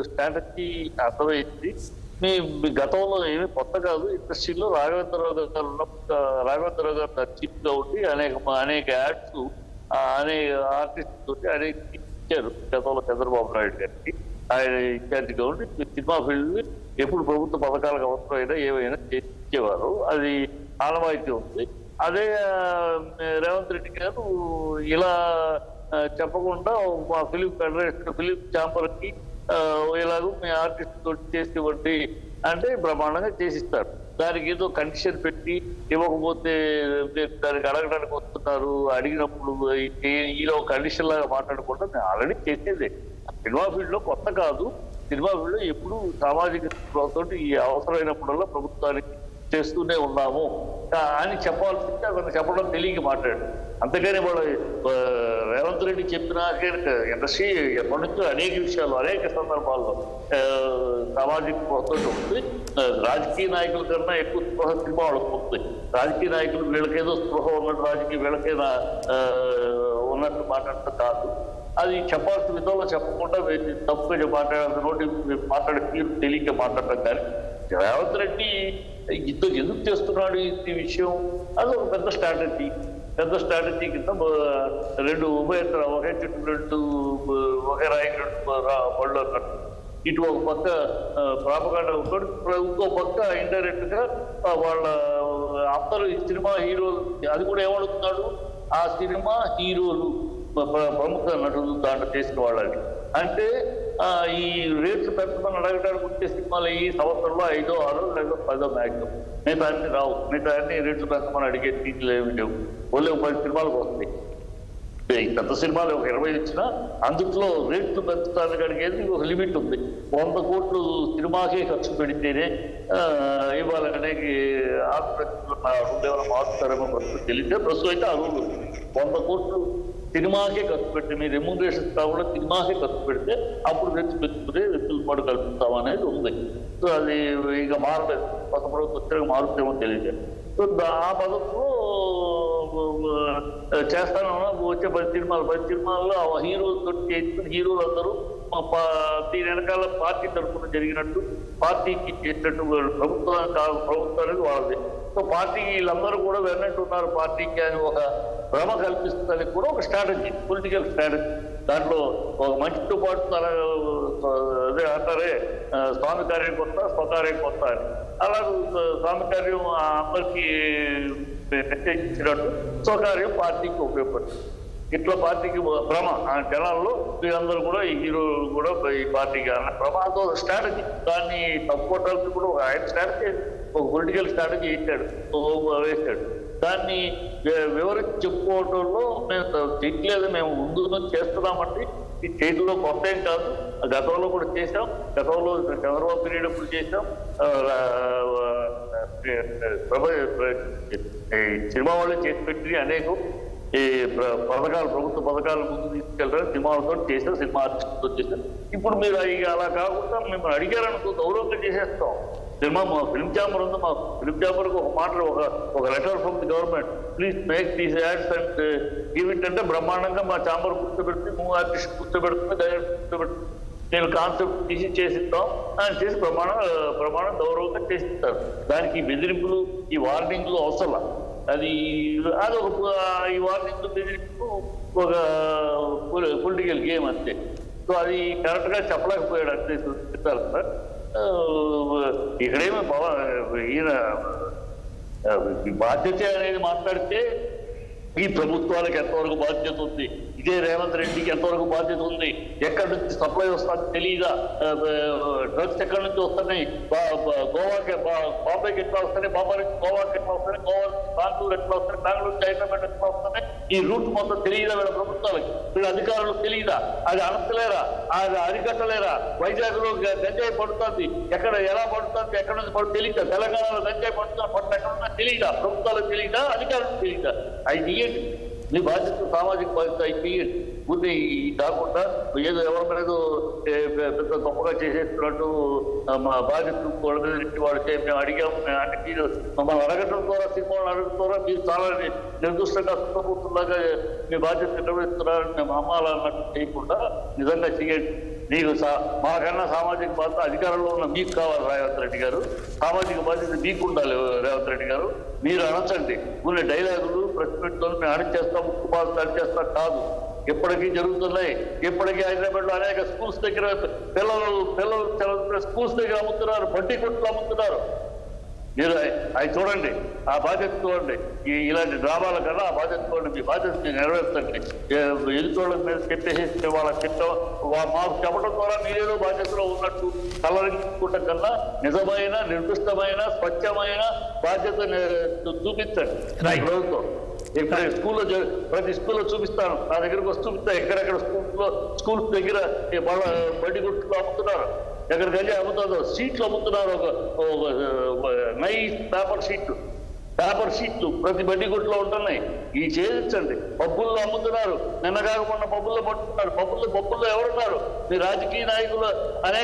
Strategy అర్థమైంది. మీ గతంలో ఏమీ కొత్త కాదు. ఇండస్ట్రీలో రాఘవేంద్రరావు గారు చీఫ్ గా ఉండి అనేక యాడ్స్ అనేక ఆర్టిస్ట్ తోటి అనేక ఇచ్చారు గతంలో చంద్రబాబు నాయుడు గారికి. ఆయన ఇన్ఛార్జిగా ఉండి సినిమా ఫీల్డ్ ఎప్పుడు ప్రభుత్వ పథకాలకు అవసరమైనా ఏమైనా ఇచ్చేవారు. అది ఆనవాయితీ ఉంది. అదే రేవంత్ రెడ్డి గారు ఇలా చెప్పకుండా మా ఫిలిం ఫెడరేషన్ ఫిలిం ఛాంబర్ కి ఇలాగూ మీ ఆర్టిస్ట్ తోటి చేసేవంటి అంటే బ్రహ్మాండంగా చేసిస్తారు. దానికి ఏదో కండిషన్ పెట్టి ఇవ్వకపోతే దానికి అడగడానికి వస్తున్నారు, అడిగినప్పుడు ఇలా కండిషన్ లాగా మాట్లాడకుండా మేము ఆల్రెడీ చేసేదే. సినిమా ఫీల్డ్ లో కొత్త కాదు. సినిమా ఫీల్డ్ లో ఎప్పుడు సామాజిక తోటి ఈ అవసరమైనప్పుడల్లా ప్రభుత్వానికి చేస్తూనే ఉన్నాము అని చెప్పాల్సింది అతను చెప్పడం తెలియక మాట్లాడు. అంతేగాని వాళ్ళు రేవంత్ రెడ్డి చెప్పినా ఇండస్ట్రీ ఎప్పటి నుంచో అనేక విషయాలు అనేక సందర్భాల్లో సామాజిక స్పృహతో ఉంది. రాజకీయ నాయకుల కన్నా ఎక్కువ స్పృహ సినిమా వాళ్ళకి వస్తుంది. రాజకీయ నాయకులు వీళ్ళకేదో స్పృహ ఉన్నట్టు రాజకీయ వీళ్ళకేనా ఉన్నట్టు మాట్లాడటం కాదు. అది చెప్పాల్సిన విధంలో చెప్పకుండా తప్పుగా మాట్లాడాల్సిన నోటి మాట్లాడే తీరు తెలియక మాట్లాడటం. కానీ రేవంత్ రెడ్డి ఎందుకు చేస్తున్నాడు ఈ విషయం అది ఒక పెద్ద స్ట్రాటజీ కింద రెండు ఉభయత్ర ఒకే చెట్టు రెండు ఒకే రాయి పళ్ళు అన్నట్టు. ఇటు ఒక పక్క ప్రాపగాండా ఉంటాడు, ఇంకో పక్క ఇండైరెక్ట్ గా వాళ్ళ అందరూ ఈ సినిమా హీరోలు అది కూడా ఏమడుగుతున్నాడు, ఆ సినిమా హీరోలు ప్రముఖ నటులు దాంట్లో చేసిన వాళ్ళని అంటే ఈ రేట్లు పెంచమని అడగడానికి వచ్చే సినిమాలు ఈ సంవత్సరంలో 5, 6 లేదా 10 మ్యాక్సిమం. మిగతా అన్ని రావు. మిగతా అన్ని రేట్లు పెంచమని అడిగే సీట్లు ఏమి లేవు. ఓన్లీ 10 సినిమాలకు వస్తాయి. పెద్ద సినిమాలు ఒక 20 వచ్చినా అందులో రేట్లు పెంచడానికి అడిగేది ఒక లిమిట్ ఉంది. 100 కోట్లు సినిమాకే ఖర్చు పెడితేనే ఇవాళ అనేక ఆంధ్రప్రదేశ్లో ఏమైనా మారుతారేమో ప్రస్తుతం తెలియదు. ప్రస్తుతం అయితే ఆ రూల్ 100 కోట్లు సినిమాకే ఖర్చు పెడితే మీ రెమ్యూనరేషన్ కాకుండా సినిమాకే ఖర్చు పెడితే అప్పుడు రెచ్చు పెట్టుకునే వెసులుబాటు కల్పిస్తాం అనేది ఉంది. సో అది ఇక మారలేదు. కొత్త ప్రభుత్వం వచ్చాక మారుతేమో తెలియదు. సో ఆ పద్ధతిలో చేస్తాను. వచ్చే 10 సినిమాల్లో హీరోలతో చేసిన హీరోలు అందరూ దీని వెనకాల పార్టీ తరఫున జరిగినట్టు పార్టీకి చేసినట్టు ప్రభుత్వానికి వాళ్ళది. సో పార్టీకి వీళ్ళందరూ కూడా వెన్నట్టు ఉన్నారు పార్టీకి అని ఒక భ్రమ కల్పిస్తుంది కూడా ఒక స్ట్రాటజీ, పొలిటికల్ స్ట్రాటజీ. దాంట్లో ఒక మంచితో పాటు అదే అంటారే స్వామి కార్యం కొత్త స్వకార్యం కొత్త అని. అలాగే స్వామి కార్యం అందరికీ మెసేజ్ ఇచ్చినట్టు స్వకార్యం పార్టీకి ఉపయోగపడుతుంది. ఇట్లా పార్టీకి భ్రమ ఆ జనాల్లో వీళ్ళందరూ కూడా ఈ హీరోలు కూడా ఈ పార్టీకి అన్న భ్రమతో స్ట్రాటజీ. దాన్ని తప్పుకోవటానికి కూడా ఆయన స్ట్రాటజీ ఒక పొలిటికల్ స్ట్రాటజీ వేశాడు. దాన్ని వివరించి చెప్పుకోవటంలో మేము చేయట్లేదు, మేము ముందు చేస్తున్నామంటే ఈ చేతిలో కొత్త ఏం కాదు. గతంలో కూడా చేసాం. గతంలో చంద్రబాబు పీరియడ్ అప్పుడు చేసాం. సినిమా వాళ్ళే చేసి పెట్టి అనేక ఈ పథకాలు ప్రభుత్వ పథకాలు ముందు తీసుకెళ్ళడానికి సినిమాలతో చేసాం, సినిమా ఆర్టిస్టులతో చేసాం. ఇప్పుడు మీరు అలా కాకుండా మిమ్మల్ని అడిగారనుకో గౌరవంగా చేసేస్తాం. సినిమా మా ఫిల్మ్ ఛాంబర్ ఉంది. మా ఫిల్మ్ ఛాంబర్కి ఒక మాట ఒక letter from the government, please make these ads and give it అంటే బ్రహ్మాండంగా మా ఛాంబర్ కూర్చోబెడితే మూవ్ ఆర్టిస్ట్ కూర్చోబెడుతుంది, డైరెక్టర్ కూర్చోబెడుతుంది. నేను కాన్సెప్ట్ తీసి చేసిస్తాం అని చేసి ప్రమాణం గౌరవంగా చేసిస్తారు. దానికి బెదిరింపులు ఈ వార్నింగ్లు అవసరం. అది ఒక ఈ వార్నింగ్లు బెదిరింపు ఒక పొలిటికల్ గేమ్ అంతే. సో అది కరెక్ట్ గా చెప్పలేకపోయాడు అంతే చెప్తారు సార్. ఇక్కడేమో ఈయన బాధ్యత అనేది మాట్లాడితే ఈ ప్రభుత్వాలకు ఎంతవరకు బాధ్యత ఉంది, ఇదే రేవంత్ రెడ్డికి ఎంతవరకు బాధ్యత ఉంది, ఎక్కడి నుంచి సప్లై వస్తుందో తెలియదా, డ్రగ్స్ ఎక్కడి నుంచి వస్తున్నాయి, గోవాకి బాంబేకి ఎట్లా వస్తున్నాయి, బాంబే నుంచి గోవాకి ఎట్లా వస్తున్నాయి, గోవా నుంచి బెంగళూరు ఎట్లా వస్తున్నాయి, బెంగళూరు నుంచి హైదరాబాద్ ఎట్లా వస్తున్నాయి, ఈ రూట్ మొత్తం తెలియదా వీళ్ళ ప్రభుత్వాలకి, వీళ్ళ అధికారులకు తెలియదా, అది అణచలేరా, అది అరికట్టలేరా, వైజాగ్ లో గంజాయి పడుతుంది, ఎక్కడ ఎలా పడుతుంది, ఎక్కడ నుంచి పడుతుంది తెలియదా, తెలంగాణలో గంజాయి పడుతుంది పడుతుంది ఎక్కడ ఉన్నా తెలియదా, ప్రభుత్వాలకు తెలియదా, అధికారులకు తెలియదా, అది నీ బాధ్యత సామాజిక బాధ్యత అయిపోయింది. ముందు కాకుండా ఏదో ఎవరి మీద పెద్ద గొప్పగా చేసేస్తున్నట్టు మా బాధ్యత వాళ్ళ మీద నెట్టి వాళ్ళు మేము అడిగాము అంటే మీరు మమ్మల్ని అడగటం ద్వారా సినిమాలను అడగడం ద్వారా మీరు చాలా నిర్దిష్టంగా సుఖపూర్తులాగా మీ బాధ్యత నిర్వహిస్తున్నారని మేము అమ్మాలన్నట్టు చేయకుండా నిజంగా చేయండి. నీకు మాకన్నా సామాజిక బాధ్యత అధికారంలో ఉన్న మీకు కావాలి రేవంత్ రెడ్డి గారు. సామాజిక బాధ్యత మీకు ఉండాలి రేవంత్ రెడ్డి గారు. మీరు అణచండి. కొన్ని డైలాగులు ప్రెస్ మీట్లో మేము అణిచేస్తాం, కుమార్తె అణిచేస్తాం కాదు. ఎప్పటికీ జరుగుతున్నాయి. ఇప్పటికీ హైదరాబాద్ లో అనేక స్కూల్స్ దగ్గర పిల్లలు స్కూల్స్ దగ్గర అమ్ముతున్నారు, బడ్డీ కొట్లు అమ్ముతున్నారు. మీరు అవి చూడండి, ఆ బాధ్యత చూడండి. ఇలాంటి డ్రామాల కన్నా ఆ బాధ్యత చూడండి. మీ బాధ్యత నెరవేర్చండి. ఎదుటోళ్ళ మీద చెప్పేసి వాళ్ళకి మాకు చెప్పడం ద్వారా మీరేదో బాధ్యతలో ఉన్నట్టు కలరించుకోవటం కన్నా నిజమైన, నిర్దిష్టమైన, స్వచ్ఛమైన బాధ్యత చూపించండి ప్రభుత్వం. ఇప్పుడు ప్రతి స్కూల్లో చూపిస్తాను. నా దగ్గరకు వచ్చి చూపిస్తాను. ఎక్కడెక్కడ స్కూల్స్ దగ్గర బడ్డీ కొట్టులో అమ్ముతున్నారు. ఎక్కడికి వెళ్ళి అమ్ముతుందో సీట్లు అమ్ముతున్నారు. ఒక నైస్ పేపర్ షీట్లు ప్రతి బడ్డీ కొట్టులో ఉంటున్నాయి. ఇవి చేయించండి. పబ్బుల్లో అమ్ముతున్నారు. నిన్న కాకుండా పబ్బుల్లో పట్టుకున్నారు. పబ్బుల్లో ఎవరున్నారు? మీ రాజకీయ నాయకులు అనేక